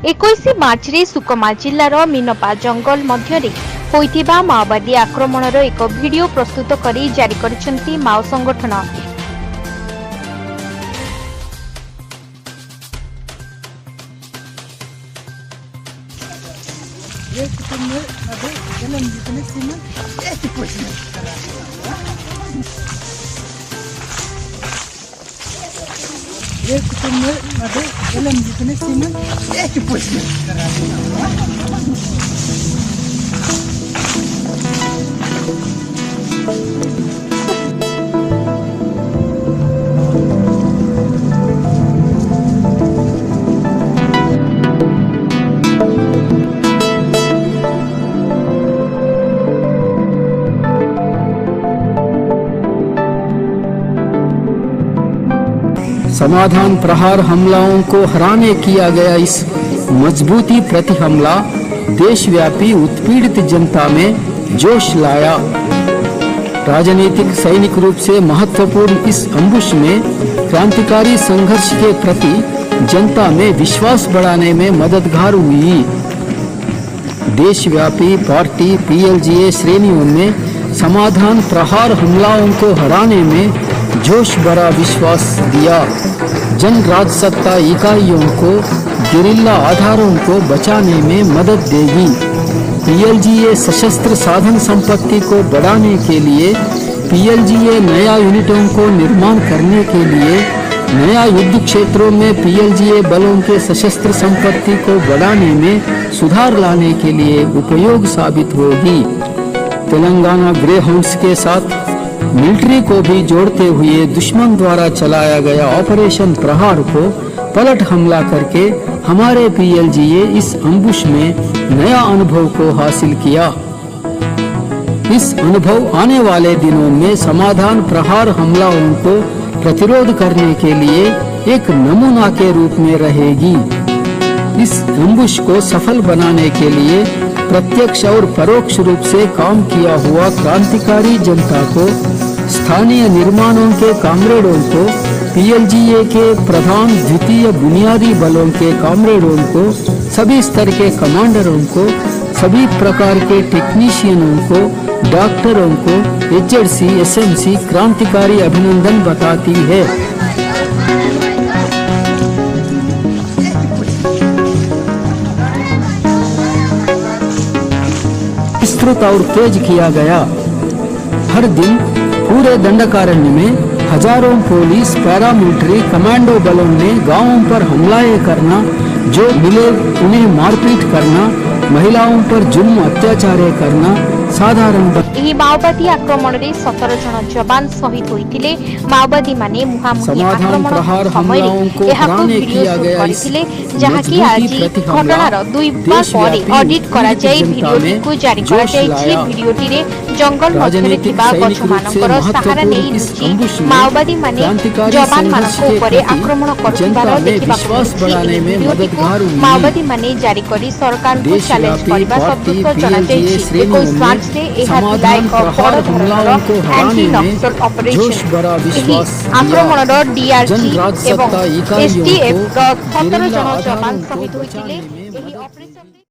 21 मार्च रे सुकमा जिल्लार मीनपा जंगल मध्य होइथिबा माओवादी आक्रमणर एक वीडियो प्रस्तुत करी जारी करिसेंती माओ संगठन। समाधान प्रहार हमलाओं को हराने किया गया इस मजबूती प्रति हमला देशव्यापी उत्पीड़ित जनता में जोश लाया। राजनीतिक सैनिक रूप से महत्वपूर्ण इस अम्बुश में क्रांतिकारी संघर्ष के प्रति जनता में विश्वास बढ़ाने में मददगार हुई। देशव्यापी पार्टी पीएलजीए श्रेणियों में समाधान प्रहार हमलाओं को हराने में जोश भरा विश्वास दिया। जन राजसत्ता इकाइयों को गेरिल्ला आधारों को बचाने में मदद देगी। पीएलजीए सशस्त्र साधन संपत्ति को बढ़ाने के लिए, पीएलजीए नया यूनिटों को निर्माण करने के लिए, नया युद्ध क्षेत्रों में पीएलजीए बलों के सशस्त्र संपत्ति को बढ़ाने में सुधार लाने के लिए उपयोग साबित होगी। तेलंगाना ग्रे हाउंड्स के साथ मिलिट्री को भी जोड़ते हुए दुश्मन द्वारा चलाया गया ऑपरेशन प्रहार को पलट हमला करके हमारे पीएलजीए इस अम्बुश में नया अनुभव को हासिल किया। इस अनुभव आने वाले दिनों में समाधान प्रहार हमलाओं को प्रतिरोध करने के लिए एक नमूना के रूप में रहेगी। इस अम्बुश को सफल बनाने के लिए प्रत्यक्ष और परोक्ष रूप से काम किया हुआ क्रांतिकारी जनता को, स्थानीय निर्माणों के कामरेडों को, पीएलजीए के प्रधान द्वितीय बुनियादी बलों के कामरेडों को, सभी स्तर के कमांडरों को, सभी प्रकार के टेक्नीशियनों को, डॉक्टरों को एचएडसी एसएमसी क्रांतिकारी अभिनंदन बताती है। विस्तृत और तेज किया गया। हर दिन पूरे दंडकारण्य में हजारों पुलिस पैरामिलिट्री कमांडो बलों ने गांवों पर हमलाएं करना, जो मिले उन्हें मारपीट करना, महिलाओं पर जुल्म अत्याचार करना साधारण। माओवादी आक्रमण में 17 जन जवान शहीद होते माओवादी माने मुहामुही आक्रमण समय जहाँकि आज घटनार 2 माह पर ऑडिट करा जाय वीडियोटी को जारी करा जायछि। वीडियोटी रे जंगल मध्य थिबा गछ मानकर सहारा नै माओवादी माने जवान मानक ऊपर आक्रमण करथिबार देखिबाको मिलिछि। माओवादी माने जारी करी सरकार को चैलेंज करबा सदुत्तर जना जायछि। 21 मार्च रे एहा एक बड़ धरणर एंटी नक्सल ऑपरेशन आक्रमणर डीआरजी एवं एसटीएफ 17 जन जवान शहीद होइतिले।